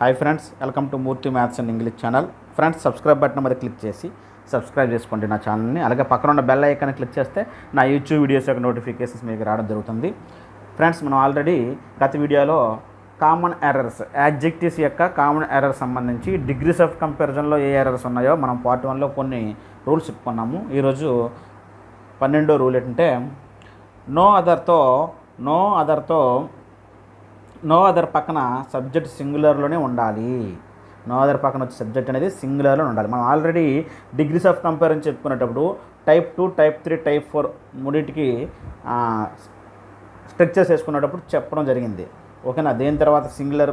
Hi friends, welcome to Murthy maths and English channel. Friends, subscribe button మీద click చేసి subscribe చేసుకోండి నా ఛానల్ని. అలాగే పక్కన ఉన్న బెల్ ఐకాన్ క్లిక్ చేస్తే నా యూట్యూబ్ వీడియోస్ యొక్క నోటిఫికేషన్స్ మీకు రావడం జరుగుతుంది. ఫ్రెండ్స్, మనం ఆల్రెడీ గత వీడియోలో కామన్ ఎర్రర్స్, యాడ్జెక్టివ్స్ యొక్క కామన్ ఎర్రర్స్ సంబంధించి డిగ్రీస్ ఆఫ్ కంపారిజన్లో ఏ ఎర్రర్స్ ఉన్నాయో మనం పార్ట్ 1లో కొన్ని రూల్స్ చెప్పుకున్నాము. ఈరోజు 12వ రూల్ ఏంటంటే నో అదర్ పక్కన సబ్జెక్ట్ సింగులర్లోనే ఉండాలి. నో అదర్ పక్కన వచ్చే సబ్జెక్ట్ అనేది సింగులర్లో ఉండాలి. మనం ఆల్రెడీ డిగ్రీస్ ఆఫ్ కంపారిజన్ చెప్పుకునేటప్పుడు టైప్ 2, టైప్ 3, టైప్ 4 మూడింటికి స్ట్రక్చర్స్ వేసుకునేటప్పుడు చెప్పడం జరిగింది. ఓకేనా? దేని తర్వాత సింగులర్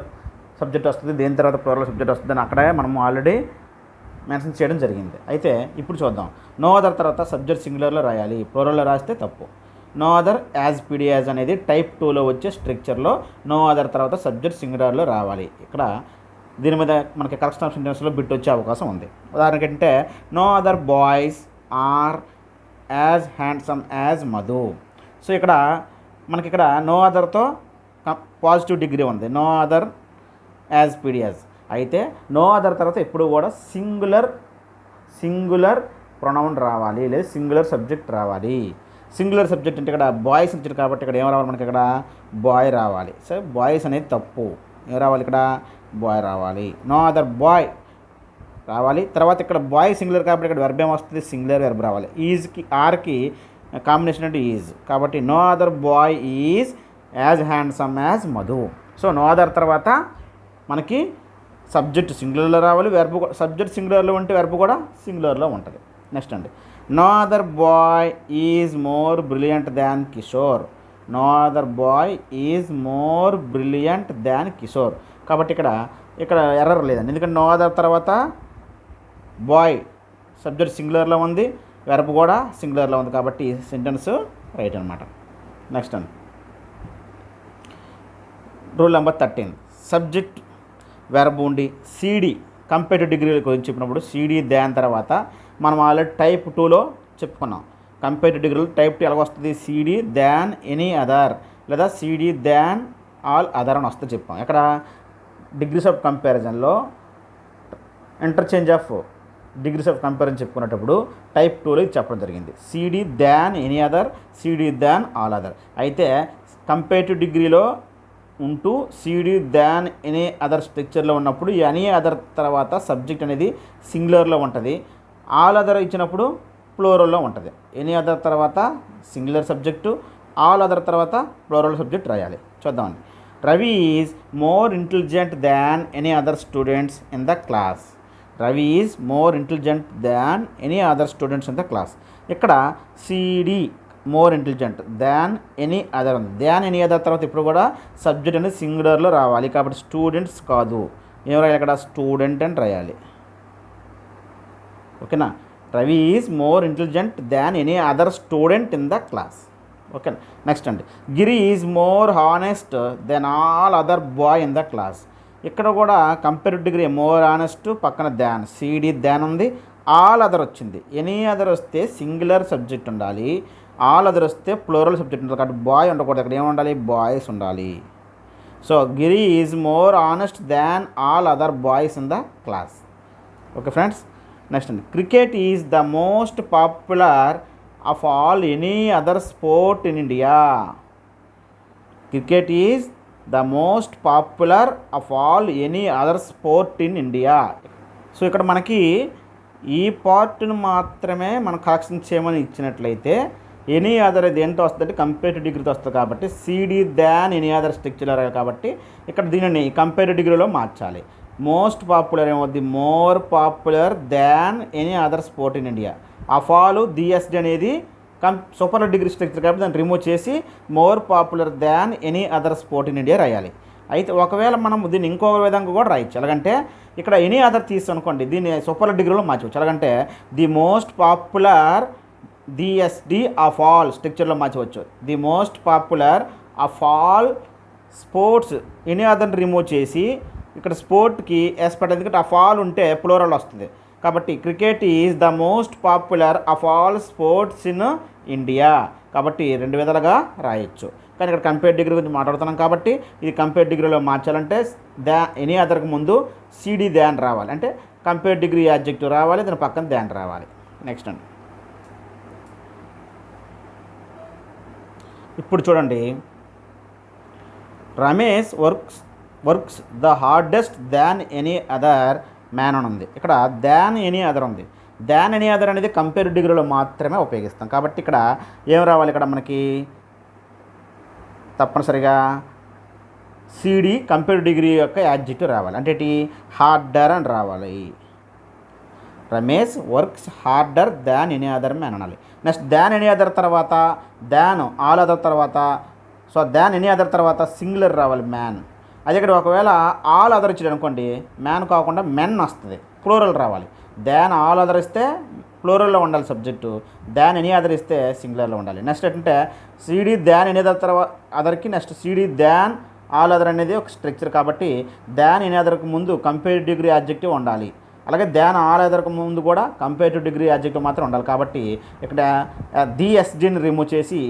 సబ్జెక్ట్ వస్తుంది, దేని తర్వాత ప్లూరల్ సబ్జెక్ట్ వస్తుంది అని అక్కడే మనం ఆల్రెడీ మెన్షన్ చేయడం జరిగింది. అయితే ఇప్పుడు చూద్దాం. నో అదర్ తర్వాత సబ్జెక్ట్ సింగులర్లో రాయాలి, ప్లూరల్లో రాస్తే తప్పు. నో అదర్ యాజ్ పీడియాజ్ అనేది టైప్ 2లో వచ్చే స్ట్రక్చర్లో నో అదర్ తర్వాత సబ్జెక్ట్ సింగులర్లో రావాలి. ఇక్కడ దీని మీద మనకి కరెక్షన్ ఆఫ్ సెంటెన్స్లో బిట్ వచ్చే అవకాశం ఉంది. ఉదాహరణకి అంటే no other boys are as handsome as Madhu. So ఇక్కడ మనకి ఇక్కడ నో అదర్తో పాజిటివ్ డిగ్రీ ఉంది, నో అదర్ యాజ్ పీడియాజ్. అయితే నో అదర్ తర్వాత ఎప్పుడు కూడా సింగులర్ ప్రొనౌన్ రావాలి, లేదా సింగులర్ సబ్జెక్ట్ రావాలి. సింగులర్ సబ్జెక్ట్ అంటే ఇక్కడ బాయ్స్ ఇచ్చారు కాబట్టి ఇక్కడ ఏం రావాలి, మనకి ఇక్కడ బాయ్ రావాలి. సో బాయ్స్ అనేది తప్పు, ఏం రావాలి, ఇక్కడ బాయ్ రావాలి. నో అదర్ బాయ్ రావాలి. తర్వాత ఇక్కడ బాయ్ సింగులర్ కాబట్టి ఇక్కడ వెర్బ్ ఏమొస్తుంది, సింగులర్ వెర్బ్ రావాలి. ఈజ్కి ఆర్కి కాంబినేషన్ అంటే ఈజ్ కాబట్టి no other boy is as handsome as Madhu. So no other తర్వాత మనకి సబ్జెక్ట్ సింగులర్లో రావాలి, వెర్బ్ సబ్జెక్ట్ సింగులర్లో ఉంటే వెర్బ్ కూడా సింగులర్లో ఉంటుంది. నెక్స్ట్ అండి, no other boy is more brilliant than Kishore. No other boy is more brilliant than Kishore. కాబట్టి ఇక్కడ ఎర్రర్ లేదండి, ఎందుకంటే నో అదర్ తర్వాత బాయ్ సబ్జెక్ట్ సింగులర్లో ఉంది, వెర్బ్ కూడా సింగులర్లో ఉంది కాబట్టి సెంటెన్స్ రైట్ అనమాట. నెక్స్ట్ అండి, రూల్ నెంబర్ 13. సబ్జెక్ట్ వెర్బ్ ఉండి సిడి కంపేర్ టు డిగ్రీ గురించి చెప్పినప్పుడు సిడి దాన్ తర్వాత మనం ఆల్రెడీ టైప్ 2లో చెప్పుకున్నాం. కంపేర్ టు డిగ్రీలో టైప్ 2 ఎలాగ వస్తుంది, సిడి దాన్ ఎనీ అదర్ లేదా సిడి దాన్ ఆల్ అదర్ అని వస్తుంది చెప్పాం. ఇక్కడ డిగ్రీస్ ఆఫ్ కంపారిజన్లో interchange of degrees of comparison చెప్పుకునేటప్పుడు టైప్ 2లో చెప్పడం జరిగింది, CD than any other, CD than all other. అయితే కంపేర్ టు డిగ్రీలో ఉంటూ సిడి దాన్ ఎనీ అదర్ స్ట్రక్చర్లో ఉన్నప్పుడు ఈ ఎనీ అదర్ తర్వాత సబ్జెక్ట్ అనేది సింగులర్లో ఉంటుంది, ఆల్ అదర్ ఇచ్చినప్పుడు ప్లూరల్లో ఉంటుంది. ఎనీ అదర్ తర్వాత సింగులర్ సబ్జెక్టు, ఆల్ అదర్ తర్వాత ప్లూరల్ సబ్జెక్ట్ రాయాలి. చూద్దామండి. Ravi is more intelligent than any other students in the class. Ravi is more intelligent than any other students in the class. ఇక్కడ CD more intelligent than any other ఉంది. Than any other తర్వాత ఇప్పుడు కూడా subject అనేది సింగులర్లో రావాలి కాబట్టి స్టూడెంట్స్ కాదు, ఏం రాయాలి, ఇక్కడ స్టూడెంట్ అని రాయాలి. ఓకేనా? Ravi is more intelligent than any other student in the class. ఓకేనా? నెక్స్ట్ అండి, Giri is more honest then all other boy in the class. ఇక్కడ కూడా కంపేరిటివ్ డిగ్రీ మోర్ హానెస్ట్ పక్కన దాన్, సిడి దాన్ ఉంది, ఆల్ అదర్ వచ్చింది. ఎనీ అదర్ వస్తే singular subject ఉండాలి, all other వస్తే ప్లూరల్ సబ్జెక్ట్ ఉండాలి కాబట్టి బాయ్ ఉండకూడదు, ఇక్కడ ఏముండాలి, బాయ్స్ ఉండాలి. So Giri is more honest than all other boys in the class. Okay friends. Next అండి, cricket is the most popular of all any other sport in India. Cricket is the most popular of all any other sport in India. So ఇక్కడ మనకి ఈ పార్ట్ను మాత్రమే మనం correction చేయమని ఇచ్చినట్లయితే any other దేంతో వస్తుందంటే కంపేరిటివ్ డిగ్రీతో వస్తుంది కాబట్టి CD than any other structure కాబట్టి ఇక్కడ దీనిని కంపేరిటివ్ డిగ్రీలో మార్చాలి. మోస్ట్ పాపులర్ ఏమవుద్ది, more popular than any other sport in India. అఫాలు డిఎస్డి అనేది సూపర్ డిగ్రీ స్ట్రక్చర్ కాబట్టి దాన్ని రిమూవ్ చేసి more popular than any other sport in India రాయాలి. అయితే ఒకవేళ మనం దీన్ని ఇంకో విధంగా కూడా రాయొచ్చు. ఎలాగంటే ఇక్కడ ఎనీ అదర్ తీసుకోండి, దీన్ని సూపర్ డిగ్రీలో మార్చవచ్చు. ఎలాగంటే the most popular the SD of all స్ట్రక్చర్లో మార్చవచ్చు. The most popular of all sports any అదర్ని రిమూవ్ చేసి ఇక్కడ స్పోర్ట్కి ఎస్ పట్టింది, ఎందుకంటే ఆఫ్ ఆల్ ఉంటే ప్లూరల్ వస్తుంది కాబట్టి cricket is the most popular of all sports in India. కాబట్టి రెండు విధాలుగా రాయొచ్చు. కానీ ఇక్కడ కంపేర్ డిగ్రీ గురించి మాట్లాడుతున్నాం కాబట్టి ఇది కంపేర్ డిగ్రీలో మార్చాలంటే ఎనీ అదర్కి ముందు సిడి దాన్ రావాలి. అంటే కంపేర్ డిగ్రీ యాడ్జెక్టివ్ రావాలి, దాని పక్కన దాన్ రావాలి. నెక్స్ట్ అండి, ఇప్పుడు చూడండి, Ramesh works the hardest than any other man అని ఉంది. ఇక్కడ దాన్ ఎనీ అదర్ ఉంది. దాన్ ఎనీ అదర్ అనేది కంపేర్ డిగ్రీలో మాత్రమే ఉపయోగిస్తాం. కాబట్టి ఇక్కడ ఏం రావాలి, ఇక్కడ మనకి తప్పనిసరిగా సిడి కంపేర్ డిగ్రీ యొక్క యాడ్జెక్టివ్ రావాలి. అంటే హార్డర్ అని రావాలి. రమేష్ వర్క్స్ హార్డర్ దాన్ ఎనీ అదర్ మ్యాన్ అనాలి. నెక్స్ట్ దాన్ ఎనీ అదర్ తర్వాత దాన్ ఆల్ అదర్ తర్వాత, సో దాన్ ఎనీ అదర్ తర్వాత సింగులర్ రావాలి మ్యాన్. అది ఇక్కడ ఒకవేళ ఆల్ అదర్ ఇచ్చాడు అనుకోండి, మ్యాన్ కాకుండా మెన్ వస్తుంది, ప్లూరల్ రావాలి. దాన్ ఆల్ అదర్ ఇస్తే ప్లూరల్లో ఉండాలి సబ్జెక్టు, దాన్ ఎనీ అదర్ ఇస్తే సింగులర్లో ఉండాలి. నెక్స్ట్ ఏంటంటే సిడి దాన్ ఎనీ అదర్ తర్వాత అదర్కి next CD than all other అనేది ఒక స్ట్రక్చర్. కాబట్టి దాన్ ఎనీ అదర్కి ముందు కంపేర్ డిగ్రీ యాడ్జెక్టివ్ ఉండాలి. అలాగే దాన్ ఆల్ అదర్కి ముందు కూడా కంపేరిటివ్ డిగ్రీ యాడ్జెక్టివ్ మాత్రం ఉండాలి. కాబట్టి ఇక్కడ డిఎస్డిని రిమూవ్ చేసి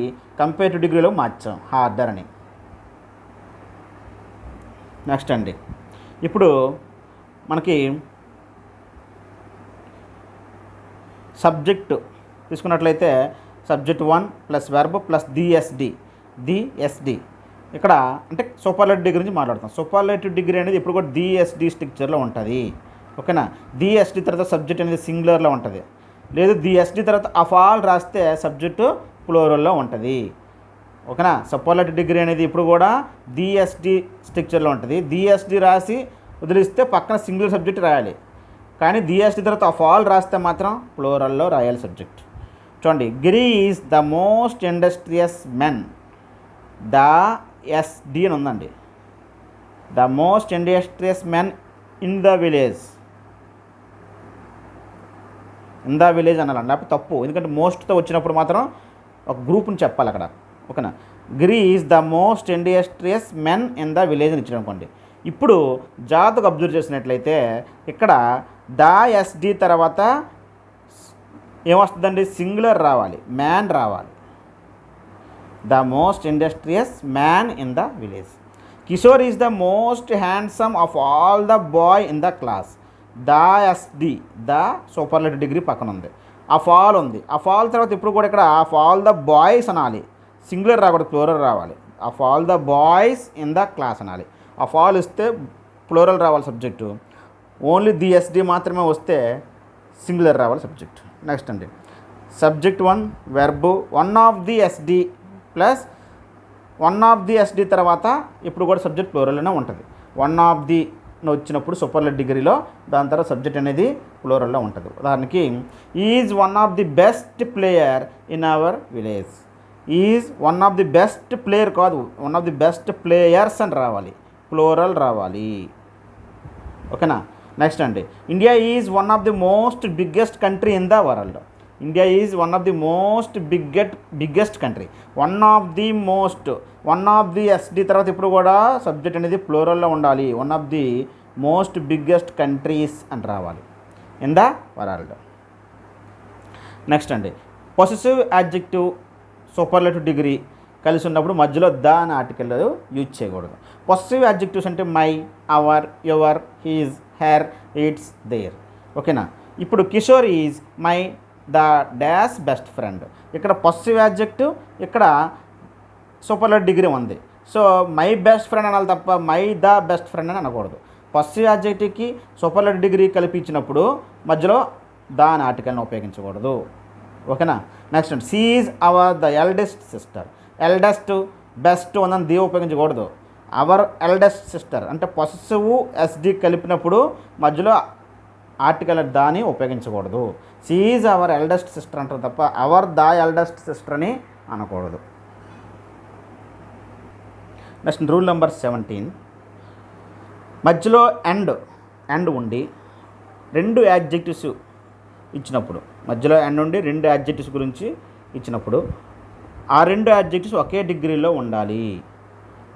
కంపేరిటివ్ డిగ్రీలో మార్చాం హార్డర్ అని. నెక్స్ట్ అండి, ఇప్పుడు మనకి సబ్జెక్టు తీసుకున్నట్లయితే subject 1 plus verb plus DSD. ఇక్కడ అంటే సూపర్లేటివ్ డిగ్రీ గురించి మాట్లాడుతాం. సూపర్లేటివ్ డిగ్రీ అనేది ఇప్పుడు కూడా డిఎస్డి స్ట్రక్చర్లో ఉంటుంది. ఓకేనా, డిఎస్డి తర్వాత సబ్జెక్ట్ అనేది సింగులర్లో ఉంటుంది. లేదు డిఎస్డి తర్వాత ఆఫ్ ఆల్ రాస్తే సబ్జెక్టు ప్లూరల్లో ఉంటుంది. ఓకేనా, సూపర్లేటివ్ డిగ్రీ అనేది ఇప్పుడు కూడా డిఎస్డి స్ట్రక్చర్లో ఉంటుంది. డిఎస్డి రాసి వదిలిస్తే పక్కన సింగులర్ సబ్జెక్ట్ రాయాలి. కానీ డిఎస్డి తర్వాత ఆఫ్ ఆల్ రాస్తే మాత్రం ప్లూరల్లో రాయాలి సబ్జెక్ట్. చూడండి, Giri is the most industrious men. The SD అని ఉందండి. The most industrious men in the village. In the village అనాలండి, లేకపోతే తప్పు. ఎందుకంటే మోస్ట్తో వచ్చినప్పుడు మాత్రం ఒక గ్రూప్ని చెప్పాలి అక్కడ. ఓకేనా, Giri is the most industrious men in the village అని ఇచ్చాడు అనుకోండి. ఇప్పుడు జాగ్రత్తగా అబ్జర్వ్ చేసినట్లయితే ఇక్కడ ద ఎస్డి తర్వాత ఏమొస్తుందండి, సింగులర్ రావాలి, మ్యాన్ రావాలి. The most industrious man in the village. Kishore is the most handsome of all the boy in the class. The SD the superlative degree పక్కన ఉంది. ఆఫ్ ఆల్ ఉంది. ఆఫ్ ఆల్ తర్వాత ఇప్పుడు కూడా ఇక్కడ ఆఫ్ ఆల్ ద బాయ్స్ అనాలి, singular రాకూడదు, plural రావాలి. Of all the boys in the class అనాలి. ఆఫ్ ఆల్ ఇస్తే ప్లూరల్ రావాలి సబ్జెక్టు. ఓన్లీ డిఎస్డి మాత్రమే వస్తే సింగులర్ రావాలి సబ్జెక్ట్. నెక్స్ట్ అండి, subject 1 verb 1 of the SD plus 1 of the SD తర్వాత ఇప్పుడు కూడా సబ్జెక్ట్ ప్లూరల్లోనే ఉంటుంది. 1 ఆఫ్ ది వచ్చినప్పుడు సూపర్లేటివ్ డిగ్రీలో దాని తర్వాత సబ్జెక్ట్ అనేది ప్లూరల్లో ఉంటుంది. ఉదాహరణకి is one of the best player in our village. Is one of the best player కాదు, one of the best players అని రావాలి, ప్లూరల్ రావాలి. ఓకేనా, నెక్స్ట్ అండి, India is one of the most biggest country in the world. India is one of the most biggest country. One of the most, one of the SD తర్వాత ఇప్పుడు కూడా subject అనేది ప్లూరల్లో ఉండాలి. One of the most biggest countries అని రావాలి in the world. Next అండి, possessive adjective superlative degree కలిసి ఉన్నప్పుడు మధ్యలో ద అనే ఆర్టికల్ యూజ్ చేయకూడదు. పొసెసివ్ యాడ్జెక్టివ్స్ అంటే my, our, your, his, her, its, their. ఓకేనా, ఇప్పుడు Kishore is my the dash best friend. ఇక్కడ పొసెసివ్ యాడ్జెక్టివ్, ఇక్కడ సూపర్లేటివ్ డిగ్రీ ఉంది. సో మై బెస్ట్ ఫ్రెండ్ అనాలి తప్ప మై ద బెస్ట్ ఫ్రెండ్ అని అనకూడదు. పొసెసివ్ యాడ్జెక్టివ్కి సూపర్లేటివ్ డిగ్రీ కలిపి ఇచ్చినప్పుడు మధ్యలో ద అనే ఆర్టికల్ని ఉపయోగించకూడదు. ఓకేనా, next she is our the eldest sister. Eldest, best ఉందని ది ఉపయోగించకూడదు. అవర్ ఎల్డెస్ట్ సిస్టర్ అంటే పొసెసివ్ ఎస్డి కలిపినప్పుడు మధ్యలో ఆర్టికల్ దాన్ని ఉపయోగించకూడదు. She is our eldest sister అంటారు తప్ప అవర్ ద ఎల్డెస్ట్ సిస్టర్ అని అనకూడదు. నెక్స్ట్ రూల్ నెంబర్ 17, మధ్యలో ఎండ్ ఉండి రెండు యాడ్జెక్టివ్స్ ఇచ్చినప్పుడు, మధ్యలో ఎండ్ ఉండి రెండు యాడ్జెక్టివ్స్ గురించి ఇచ్చినప్పుడు ఆ రెండు యాడ్జెక్టివ్స్ ఒకే డిగ్రీలో ఉండాలి.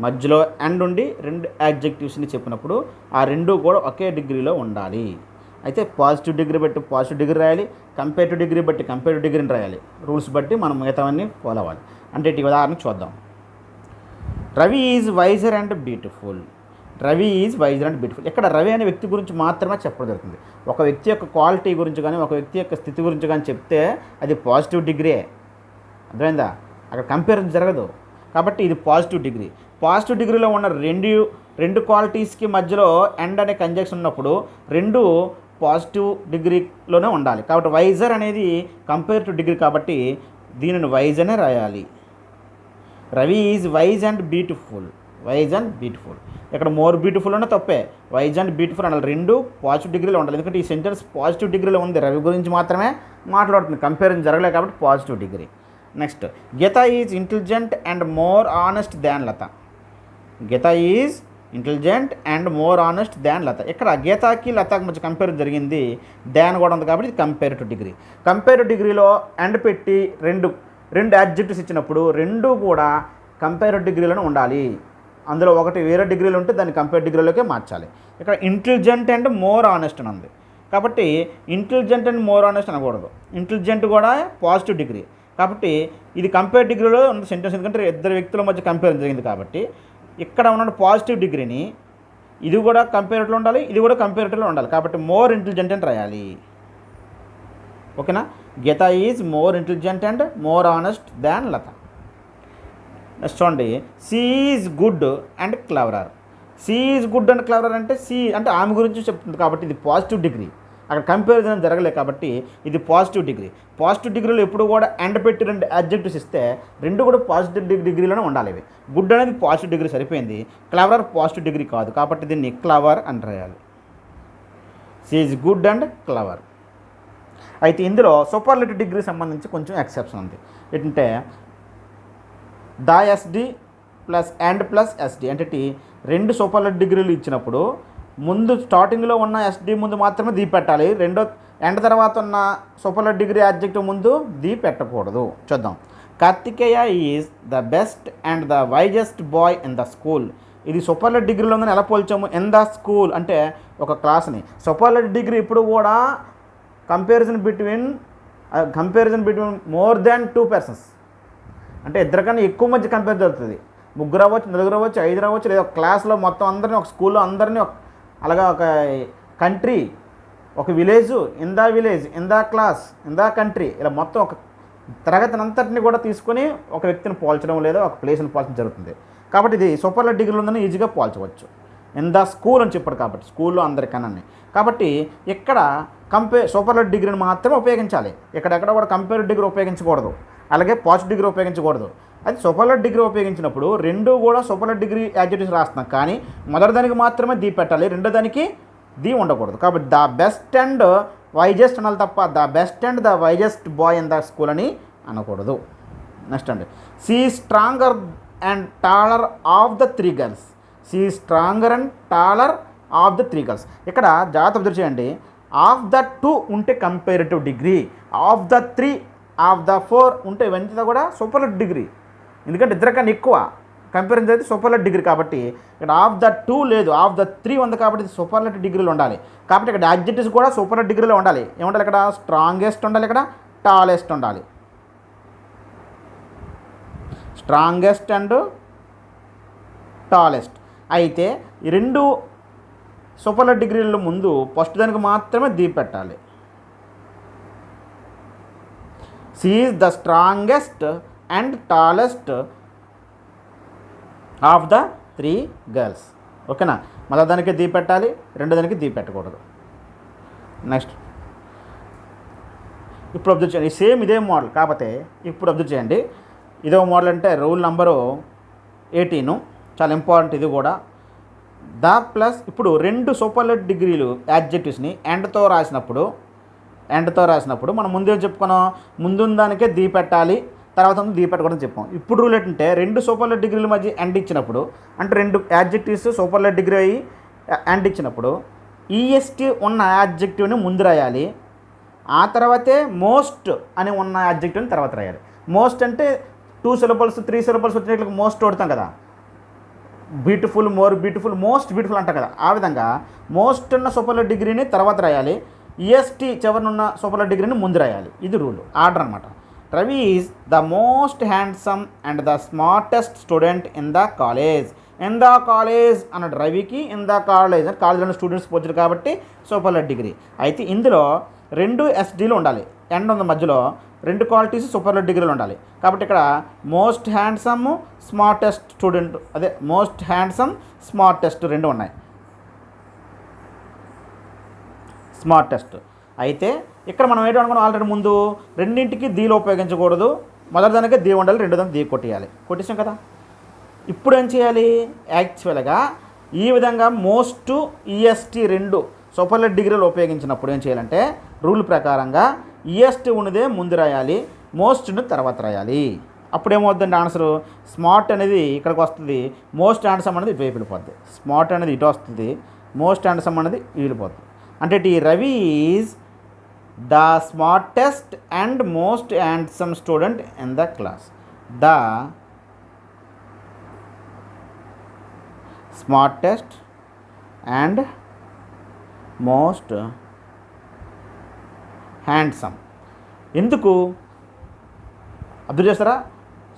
మధ్యలో ఎండ్ ఉండి రెండు యాడ్జెక్టివ్స్ని చెప్పినప్పుడు ఆ రెండు కూడా ఒకే డిగ్రీలో ఉండాలి. అయితే పాజిటివ్ డిగ్రీ బట్టి పాజిటివ్ డిగ్రీ రాయాలి, కంపేరిటివ్ డిగ్రీ బట్టి కంపేరిటివ్ డిగ్రీని రాయాలి. రూల్స్ బట్టి మనం మిగతావన్నీ ఫాలో అవ్వాలి. అంటే ఈ ఉదాహరణ చూద్దాం. Ravi is wiser and beautiful. Ravi is wiser and beautiful. ఇక్కడ రవి అనే వ్యక్తి గురించి మాత్రమే చెప్పడం జరుగుతుంది. ఒక వ్యక్తి యొక్క క్వాలిటీ గురించి కానీ ఒక వ్యక్తి యొక్క స్థితి గురించి కానీ చెప్తే అది పాజిటివ్ డిగ్రీ. అర్థమైందా? అక్కడ కంపేరిజన్ జరగదు. కాబట్టి ఇది పాజిటివ్ డిగ్రీ. పాజిటివ్ డిగ్రీలో ఉన్న రెండు క్వాలిటీస్కి మధ్యలో ఎండ్ అనే కంజంక్షన్ ఉన్నప్పుడు రెండు పాజిటివ్ డిగ్రీలోనే ఉండాలి. కాబట్టి వైజర్ అనేది కంపేరిటివ్ డిగ్రీ కాబట్టి దీనిని వైజ్ అనే రాయాలి. Ravi is wise and beautiful. Wise and beautiful. ఇక్కడ మోర్ బ్యూటిఫుల్ అన్న తప్పే. వైజ్ అండ్ బ్యూటిఫుల్ అనాలి. రెండు పాజిటివ్ డిగ్రీలో ఉండాలి. ఎందుకంటే ఈ సెంటెన్స్ పాజిటివ్ డిగ్రీలో ఉంది. రవి గురించి మాత్రమే మాట్లాడుతుంది. కంపేరిజన్ జరగలేదు కాబట్టి positive degree. Next, Geeta is intelligent and more honest than Lata. Geeta is intelligent and more honest than Lata. ఇక్కడ గీతాకి లతకి మధ్య కంపేరిజన్ జరిగింది. దాన్ కూడా ఉంది కాబట్టి ఇది కంపేరిటివ్ డిగ్రీ. కంపేరిటివ్ డిగ్రీలో ఎండ్ పెట్టి రెండు యాడ్జెక్టివ్స్ ఇచ్చినప్పుడు రెండు కూడా కంపేరిటివ్ డిగ్రీలోనే ఉండాలి. అందులో ఒకటి వేరే డిగ్రీలో ఉంటే దాన్ని కంపేరిటివ్ డిగ్రీలోకే మార్చాలి. ఇక్కడ ఇంటెలిజెంట్ అండ్ మోర్ ఆనెస్ట్ అని ఉంది కాబట్టి ఇంటెలిజెంట్ అండ్ మోర్ ఆనెస్ట్ అనకూడదు. ఇంటెలిజెంట్ కూడా పాజిటివ్ డిగ్రీ కాబట్టి ఇది కంపేర్ డిగ్రీలో ఉన్న సెంటెన్స్. ఎందుకంటే ఇద్దరు వ్యక్తుల మధ్య కంపేర్ జరిగింది కాబట్టి ఇక్కడ ఉన్న పాజిటివ్ డిగ్రీని ఇది కూడా కంపేరిటివ్లో ఉండాలి, ఇది కూడా కంపేరిటివ్లో ఉండాలి. కాబట్టి మోర్ ఇంటెలిజెంట్ అని రాయాలి. ఓకేనా? Geeta is more intelligent and more honest than Lata. Next చూడండి, she is good and cleverer. She is good and cleverer అంటే సీ అంటే ఆమె గురించి చెప్తుంది కాబట్టి ఇది పాజిటివ్ డిగ్రీ. అక్కడ కంపారిజన్ జరగలేదు కాబట్టి ఇది పాజిటివ్ డిగ్రీ. పాజిటివ్ డిగ్రీలో ఎప్పుడు కూడా ఎండ్ పెట్టి రెండు అడ్జెక్టివ్స్ ఇస్తే రెండు కూడా పాజిటివ్ డిగ్రీలోనే ఉండాలి. ఇవి గుడ్ అనేది పాజిటివ్ డిగ్రీ సరిపోయింది. క్లవర్ పాజిటివ్ డిగ్రీ కాదు కాబట్టి దీన్ని క్లవర్ అని రాయాలి. She is good and clever. అయితే ఇందులో సూపర్లేటివ్ డిగ్రీ సంబంధించి కొంచెం ఎక్సెప్షన్ ఉంది. ఏంటంటే the SD plus and plus SD అంటే రెండు సూపర్లేటివ్ డిగ్రీలు ఇచ్చినప్పుడు ముందు స్టార్టింగ్లో ఉన్న ఎస్డి ముందు మాత్రమే దీ పెట్టాలి. రెండో ఎండ్ తర్వాత ఉన్న సూపర్లేటివ్ డిగ్రీ అడ్జెక్టివ్ ముందు దీ పెట్టకూడదు. చూద్దాం. Karthikeya is the best and the wisest boy in the school. ఇది సూపర్లేటివ్ డిగ్రీలో ఉందని ఎలా పోల్చాము? ఇన్ ద స్కూల్ అంటే ఒక క్లాస్ని. సూపర్లేటివ్ డిగ్రీ ఇప్పుడు కూడా comparison between more than 2 persons అంటే ఇద్దరికన్నా ఎక్కువ మధ్య కంపేర్ జరుగుతుంది. ముగ్గురు అవ్వచ్చు, నలుగురు అవ్వచ్చు, 5 అవ్వచ్చు, లేదా ఒక క్లాస్లో మొత్తం అందరినీ ఒక స్కూల్లో అందరినీ అలాగా ఒక కంట్రీ, ఒక village, in the village, in the class, in the country, ఇలా మొత్తం ఒక తరగతిని అంతటిని కూడా తీసుకొని ఒక వ్యక్తిని పోల్చడం లేదా ఒక ప్లేస్ని పోల్చడం జరుగుతుంది. కాబట్టి ఇది సూపర్లేటివ్ డిగ్రీలో ఉందని ఈజీగా పోల్చవచ్చు. ఇన్ ద స్కూల్ అని చెప్పాడు కాబట్టి స్కూల్లో అందరికన్నా. కాబట్టి ఇక్కడ సూపర్లేటివ్ డిగ్రీని మాత్రమే ఉపయోగించాలి. ఎక్కడెక్కడ కూడా కంపేరిటివ్ డిగ్రీ ఉపయోగించకూడదు, అలాగే పాజిటివ్ డిగ్రీ ఉపయోగించకూడదు. అది సూపర్లేటివ్ డిగ్రీ ఉపయోగించినప్పుడు రెండు కూడా సూపర్లేటివ్ డిగ్రీ యాడ్జెక్టివ్స్ రాస్తున్నాం కానీ మొదటి దానికి మాత్రమే దీ పెట్టాలి, రెండో దానికి దీ ఉండకూడదు. కాబట్టి ద బెస్ట్ అండ్ వైజెస్ట్ అనాలి తప్ప the best and the wisest boy in the school అని అనకూడదు. నెక్స్ట్ అండి, see stronger and taller of the 3 girls. See stronger and taller of the 3 girls. ఇక్కడ జాగ్రత్త అబ్జర్వ్ చేయండి. ఆఫ్ ద 2 ఉంటే comparative degree, of the 3 of the 4 ఉంటే ఇవంతా కూడా సూపర్లేటివ్ డిగ్రీ. ఎందుకంటే ఇద్దరికన్నా ఎక్కువ కంపారిజన్ అయితే సూపర్లేటివ్ డిగ్రీ కాబట్టి ఇక్కడ ఆఫ్ ద 2 లేదు, ఆఫ్ ద 3 ఉంది కాబట్టి ఇది సూపర్లేటివ్ డిగ్రీలో ఉండాలి. కాబట్టి ఇక్కడ అడ్జెక్టివ్స్ కూడా సూపర్లేటివ్ డిగ్రీలో ఉండాలి. ఏముండాలి? ఇక్కడ స్ట్రాంగెస్ట్ ఉండాలి, ఇక్కడ టాలెస్ట్ ఉండాలి. Strongest and tallest. అయితే ఈ రెండు సూపర్లేటివ్ డిగ్రీల ముందు ఫస్ట్ దానికి మాత్రమే దీ పెట్టాలి. She is the strongest and tallest of the 3 girls. ఓకేనా? మొదటి దానికి దీ పెట్టాలి, రెండో దానికి దీ పెట్టకూడదు. నెక్స్ట్ ఇప్పుడు అబ్జర్వ్ చేయండి. సేమ్ ఇదే మోడల్ కాకపోతే ఇప్పుడు అబ్జర్వ్ చేయండి. ఇదో మోడల్ అంటే రూల్ నెంబరు 18 చాలా ఇంపార్టెంట్. ఇది కూడా ద ప్లస్ ఇప్పుడు రెండు సూపర్లేటివ్ డిగ్రీలు యాడ్జెక్టివ్స్ని ఎండ్తో రాసినప్పుడు మనం ముందే చెప్పుకున్నాం, ముందున్న దానికే దీ పెట్టాలి, తర్వాత దీ పెట్టకూడదని చెప్పాం. ఇప్పుడు రూల్ ఏంటంటే రెండు సూపర్లేటివ్ డిగ్రీల మధ్య ఎండ్ ఇచ్చినప్పుడు అంటే రెండు యాడ్జెక్టివ్స్ సూపర్లేటివ్ డిగ్రీ అయ్యి ఎండ్ ఇచ్చినప్పుడు ఈఎస్టీ ఉన్న యాడ్జెక్టివ్ని ముందు రాయాలి, ఆ తర్వాతే మోస్ట్ అని ఉన్న యాడ్జెక్టివ్ని తర్వాత రాయాలి. మోస్ట్ అంటే 2 syllables 3 syllables వచ్చినట్లకి మోస్ట్ కొడతాం కదా, beautiful, more beautiful, most beautiful అంటాం కదా. ఆ విధంగా మోస్ట్ ఉన్న సూపర్లేటివ్ డిగ్రీని తర్వాత రాయాలి, ఈఎస్టీ చివరనున్న సూపర్లెటివ్ డిగ్రీని ముందు రాయాలి. ఇది రూల్, ఆర్డర్ అనమాట. Ravi is the most handsome and the smartest student in the college. In the college అన్నాడు. రవికి ఇన్ ద కాలేజ్ అంటే కాలేజ్లో స్టూడెంట్స్ పోతారు కాబట్టి సూపర్లెటివ్ డిగ్రీ. అయితే ఇందులో 2 ఎస్డీలు ఉండాలి. ఎండ్ ఉంది మధ్యలో, 2 క్వాలిటీస్ సూపర్లెటివ్ డిగ్రీలు ఉండాలి. కాబట్టి ఇక్కడ మోస్ట్ హ్యాండ్సమ్ స్మార్టెస్ట్ స్టూడెంట్, అదే మోస్ట్ హ్యాండ్సమ్ స్మార్టెస్ట్ 2 ఉన్నాయి. స్మార్టెస్ట్. అయితే ఇక్కడ మనం ఏంటో అనుకున్నాం ఆల్రెడీ ముందు, రెండింటికి దీలు ఉపయోగించకూడదు. మొదటిదానికే దీ ఉండాలి, రెండోదానికి దీ కొట్టేయాలి. కొట్టేసాం కదా. ఇప్పుడు ఏం చేయాలి? యాక్చువల్గా ఈ విధంగా మోస్ట్ ఈఎస్టీ 2 సూపర్లెటివ్ డిగ్రీలు ఉపయోగించినప్పుడు ఏం చేయాలంటే రూల్ ప్రకారంగా ఈఎస్టీ ఉన్నదే ముందు రాయాలి, మోస్ట్ ఉన్నది తర్వాత రాయాలి. అప్పుడు ఏమవుతుందంటే ఆన్సరు స్మార్ట్ అనేది ఇక్కడికి వస్తుంది, మోస్ట్ హ్యాండ్సమ్ అనేది ఇటువైపు వెళ్ళిపోద్ది. స్మార్ట్ అనేది ఇటు వస్తుంది, మోస్ట్ హ్యాండ్సమ్ అనేది వెళ్ళిపోతుంది. అంటే ఈ Ravi is the smartest and most handsome student in the class. The smartest and most handsome. ఎందుకు అబ్జర్వ్ చేస్తారా?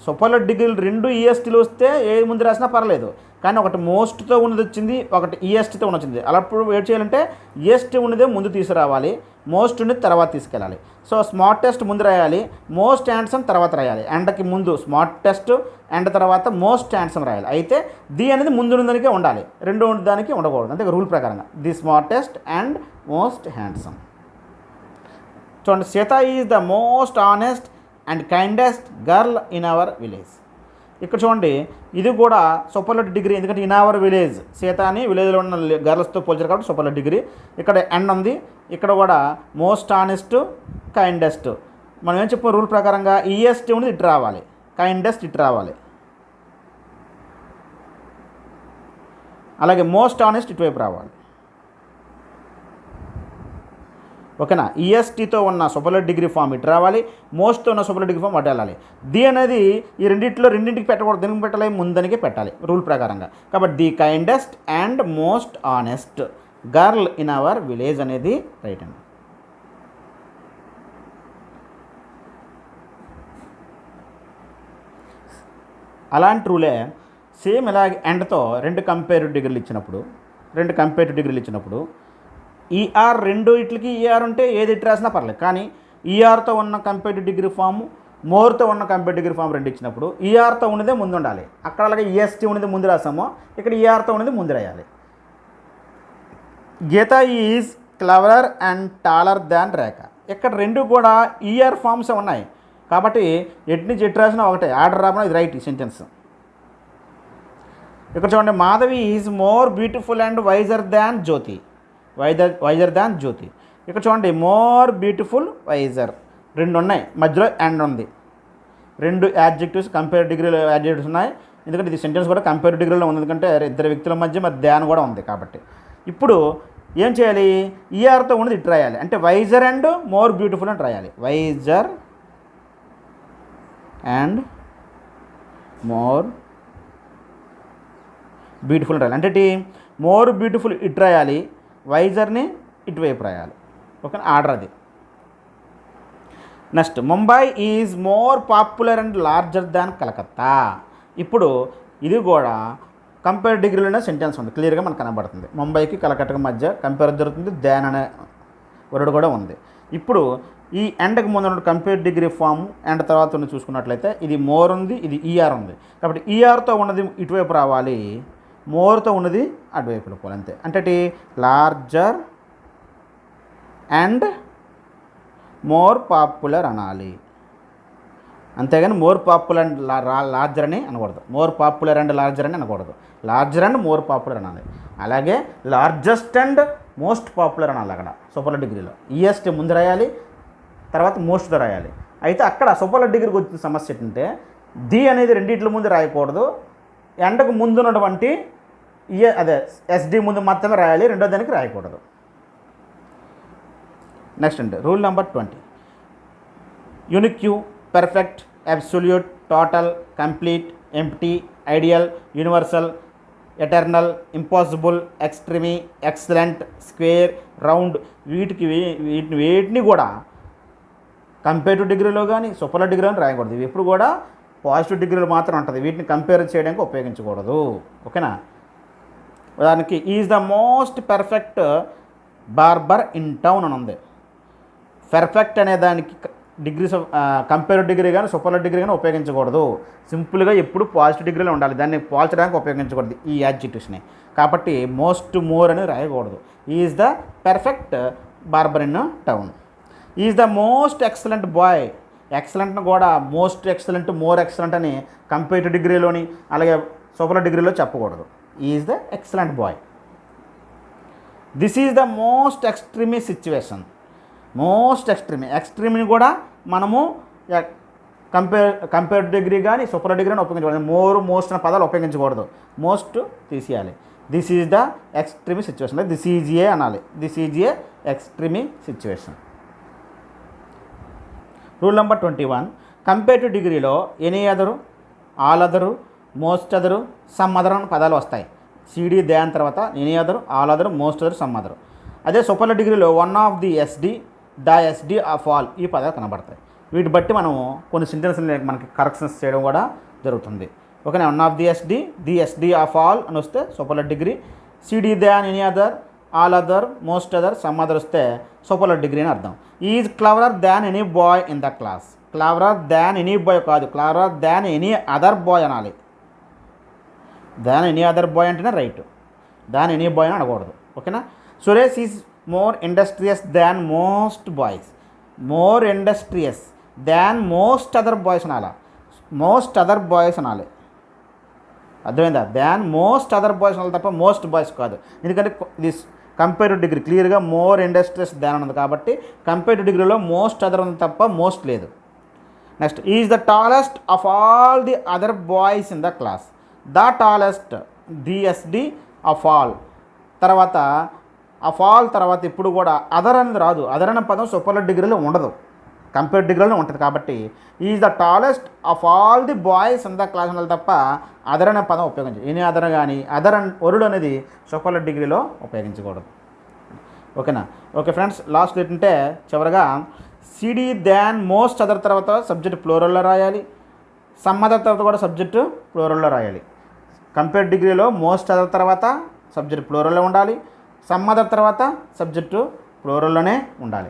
సూపర్లెటివ్ డిగ్రీలు 2 ఈఎస్టీలు వస్తే ఏ ముందు రాసినా పర్లేదు, కానీ ఒకటి మోస్ట్తో ఉన్నది వచ్చింది, ఒకటి ఈఎస్టీతో ఉన్నది వచ్చింది. అలాప్పుడు ఏం చేయాలంటే ఈఎస్టీ ఉన్నదే ముందు తీసుకురావాలి, మోస్ట్ ఉన్నది తర్వాత తీసుకెళ్ళాలి. సో స్మార్టెస్ట్ ముందు రాయాలి, మోస్ట్ హ్యాండ్సమ్ తర్వాత రాయాలి. అండ్కి ముందు స్మార్టెస్ట్ అండ్ తర్వాత మోస్ట్ హ్యాండ్సమ్ రాయాలి. అయితే ది అనేది ముందు దానికే ఉండాలి, రెండో దానికి ఉండకూడదు. అంతే రూల్ ప్రకారంగా the smartest and most handsome. చూడండి, Sita is the most honest and kindest girl in our village. ఇక్కడ చూడండి, ఇది కూడా సూపర్లెటివ్ డిగ్రీ. ఎందుకంటే ఇన్ అవర్ విలేజ్, సీత అని విలేజ్లో ఉన్న గర్ల్స్తో పోల్చారు కాబట్టి సూపర్లెటివ్ డిగ్రీ. ఇక్కడ ఎండ్ ఉంది, ఇక్కడ కూడా మోస్ట్ ఆనెస్ట్ కైండెస్ట్. మనం ఏం చెప్పాం రూల్ ప్రకారంగా ఈఎస్టీ ఉంది ఇటు రావాలి, కైండెస్ట్ ఇటు రావాలి, అలాగే మోస్ట్ ఆనెస్ట్ ఇటువైపు రావాలి. ఓకేనా? ఈఎస్టీతో ఉన్న సూపర్లెటివ్ డిగ్రీ ఫామ్ ఇటు రావాలి, మోస్ట్తో ఉన్న సూపర్లెటివ్ డిగ్రీ ఫామ్ అటు వెళ్ళాలి. ది అనేది ఈ రెండింటికి పెట్టకూడదు, దీనికి పెట్టాలి, ముందనికి పెట్టాలి రూల్ ప్రకారంగా. కాబట్టి the kindest and most honest girl in our village అనేది రైట్ అండి. అలాంటి రూలే సేమ్ ఇలాగే ఎండ్తో 2 కంపేరిటివ్ డిగ్రీలు ఇచ్చినప్పుడు ఈఆర్ 2 ఇట్లకి ఈఆర్ ఉంటే ఏది ఇటు రాసినా పర్లేదు, కానీ ఈఆర్తో ఉన్న కంపేరిటివ్ డిగ్రీ ఫాము, మోర్తో ఉన్న కంపేరిటివ్ డిగ్రీ ఫామ్ 2 ఇచ్చినప్పుడు ఈఆర్తో ఉన్నదే ముందు ఉండాలి. అక్కడ అలాగే ఈఎస్టీ ఉన్నది ముందు రాసామో ఇక్కడ ఈఆర్తో ఉన్నది ముందు రాయాలి. గీత is cleverer and taller than రేఖ. ఇక్కడ 2 కూడా ఈఆర్ ఫామ్స్ ఉన్నాయి కాబట్టి ఎటు నుంచి ఎటు రాసినా ఒకటే, ఆర్డర్ రాకుండా ఇది రైట్ సెంటెన్స్. ఇక్కడ చూడండి, Madhavi is more beautiful and wiser than Jyoti. Wiser than Jyoti. ఇక్కడ చూడండి, మోర్ బ్యూటిఫుల్ వైజర్ 2 ఉన్నాయి, మధ్యలో అండ్ ఉంది. 2 యాడ్జెక్టివ్స్ కంపేరిటివ్ డిగ్రీలో యాడ్జెక్టివ్స్ ఉన్నాయి. ఎందుకంటే ఇది సెంటెన్స్ కూడా కంపేరిటివ్ డిగ్రీలో ఉంది, ఎందుకంటే 2 వ్యక్తుల మధ్య మరి దాన్ కూడా ఉంది కాబట్టి. ఇప్పుడు ఏం చేయాలి? ఈఆర్తో ఉన్నది ఇటు రాయాలి, అంటే వైజర్ అండ్ మోర్ బ్యూటిఫుల్ అని రాయాలి. వైజర్ అండ్ మోర్ బ్యూటిఫుల్ రాయాలి. అంటే మోర్ బ్యూటిఫుల్ ఇటు రాయాలి, వైజర్ని ఇటువైపు రాయాలి. ఓకే, ఆర్డర్ అది. Next, Mumbai is more popular and larger than Calcutta. ఇప్పుడు ఇది కూడా కంపేర్ డిగ్రీలోనే సెంటెన్స్ ఉంది, క్లియర్గా మనకు కనబడుతుంది. ముంబైకి కలకత్తాకి మధ్య కంపేర్ జరుగుతుంది, దాన్ అనే వర్డ్ కూడా ఉంది. ఇప్పుడు ఈ ఎండ్కి ముందు ఉన్న కంపేర్ డిగ్రీ ఫామ్ అండ్ తర్వాత ఉన్న చూసుకున్నట్లయితే ఇది మోర్ ఉంది, ఇది ఈఆర్ ఉంది. కాబట్టి ఈఆర్తో ఉన్నది ఇటువైపు రావాలి, మోర్తో ఉన్నది అటువైపు వెళ్ళిపోవాలి. అంతే. అంటే లార్జర్ అండ్ మోర్ పాపులర్ అనాలి, అంతేగాని మోర్ పాపులర్ అండ్ లార్జర్ అని అనకూడదు. మోర్ పాపులర్ అండ్ లార్జర్ అని అనకూడదు, లార్జర్ అండ్ మోర్ పాపులర్ అనాలి. అలాగే లార్జెస్ట్ అండ్ మోస్ట్ పాపులర్ అనాలి. అక్కడ సూపర్లెటివ్ డిగ్రీలో ఈఎస్టీ ముందు రాయాలి, తర్వాత మోస్ట్తో రాయాలి. అయితే అక్కడ సూపర్లెటివ్ డిగ్రీకి వచ్చిన సమస్య ఏంటంటే ది అనేది రెండిట్ల ముందు రాయకూడదు, ఎండకు ముందు ఉన్నటువంటి ఎస్డి ముందు మాత్రమే రాయాలి, రెండో దానికి రాయకూడదు. నెక్స్ట్ అంటే rule number 20. Unique, perfect, absolute, total, complete, empty, ideal, universal, eternal, impossible, extreme, excellent, square, round వీటిని కూడా కంపేరిటివ్ డిగ్రీలో కానీ సూపర్లేటివ్ డిగ్రీలో కానీ రాయకూడదు. ఇవి ఎప్పుడు కూడా పాజిటివ్ డిగ్రీలో మాత్రం ఉంటుంది. వీటిని కంపేర్ చేయడానికి ఉపయోగించకూడదు. ఓకేనా? ఉదాహరణకి is the most perfect barber in town అని ఉంది. పర్ఫెక్ట్ అనే దానికి డిగ్రీస్ కంపేరిటివ్ డిగ్రీ కానీ సూపర్లేటివ్ డిగ్రీ కానీ ఉపయోగించకూడదు. సింపుల్గా ఎప్పుడు పాజిటివ్ డిగ్రీలో ఉండాలి. దాన్ని పోల్చడానికి ఉపయోగించకూడదు ఈ యాడ్జెక్టివ్స్ని. కాబట్టి మోస్ట్, మోర్ అని రాయకూడదు. Is the perfect barber in town. Is the most excellent boy. ఎక్సలెంట్ను కూడా మోస్ట్ ఎక్సలెంట్, మోర్ ఎక్సలెంట్ అని కంపేరిటివ్ డిగ్రీలోని అలాగే సూపర్లేటివ్ డిగ్రీలో చెప్పకూడదు. Is the excellent boy. This is the most extreme situation. Most ఎక్స్ట్రీమ్ని కూడా మనము కంపేరిటివ్ డిగ్రీ కానీ సూపర్లేటివ్ డిగ్రీ కానీ ఉపయోగించకూడదు. మోర్, మోస్ట్ అనే పదాలు ఉపయోగించకూడదు. మోస్ట్ తీసేయాలి. This is the extreme situation. This is a అనాలి. This is a extreme situation. Rule number 21. Comparative డిగ్రీలో ఎనీ అదరు, ఆల్ అదరు, మోస్ట్ అదరు, సమ్ అదర్ అని పదాలు వస్తాయి. సిడి దాని తర్వాత ఎనీ అదరు, ఆల్ అదరు, మోస్ట్ అదరు, సమ్ అదరు. అదే సూపర్లేటివ్ డిగ్రీలో one of the SD, the SD of all ఈ పదాలు కనబడతాయి. వీటి బట్టి మనము కొన్ని సెంటెన్స్ని మనకి కరెక్షన్స్ చేయడం కూడా జరుగుతుంది. ఓకేనా? వన్ ఆఫ్ ది ఎస్డి ఆఫ్ ఆల్ అని వస్తే సూపర్లేటివ్ డిగ్రీ. సిడి than any other, all other, most other, some other వస్తే సూపర్లేటివ్ డిగ్రీ అని అర్థం. Is cleverer than any boy in the class. Cleverer than any boy కాదు, cleverer than any other boy అనాలి. Than any other boy అంటేనే right. Than any boy అని అనకూడదు. ఓకేనా? Suresh is more industrious than most boys. More industrious than most other boys అనాలి. Most other boys అనాలి. అర్థమైందా? Than most other boys అనాలి తప్ప మోస్ట్ బాయ్స్ కాదు. ఎందుకంటే ఇది కంపేరిటివ్ డిగ్రీ క్లియర్గా మోర్ ఇండస్ట్రియస్ దాన్ ఉంది కాబట్టి కంపేరిటివ్ డిగ్రీలో మోస్ట్ అదర్ ఉంది తప్ప మోస్ట్ లేదు. Next, is the tallest of all the other boys in the class. The tallest, DSD of all తర్వాత ఆఫ్ ఆల్ తర్వాత ఇప్పుడు కూడా అదర్ అనేది రాదు. అదర్ అనే పదం సూపర్లేటివ్ డిగ్రీలో ఉండదు, కంపేరిటివ్ డిగ్రీలో ఉంటుంది. కాబట్టి is the tallest of all the boys in the class అనాలి తప్ప అదర్ అనే పదం ఉపయోగించదు. ఎనీ అదర్ కానీ అదర్ వరుడు అనేది సూపర్లేటివ్ డిగ్రీలో ఉపయోగించకూడదు. ఓకేనా? ఓకే ఫ్రెండ్స్, లాస్ట్ ఏంటంటే చివరగా సిడి దాన్ మోస్ట్ అదర్ తర్వాత సబ్జెక్ట్ ప్లూరల్లో రాయాలి. సమ్ అదర్ తర్వాత కూడా సబ్జెక్టు ప్లూరల్లో రాయాలి. కంపేరిటివ్ డిగ్రీలో మోస్ట్ అదర్ తర్వాత సబ్జెక్ట్ ప్లూరల్లో ఉండాలి. సమ్ అదర్ తర్వాత సబ్జెక్టు ప్లూరల్లోనే ఉండాలి.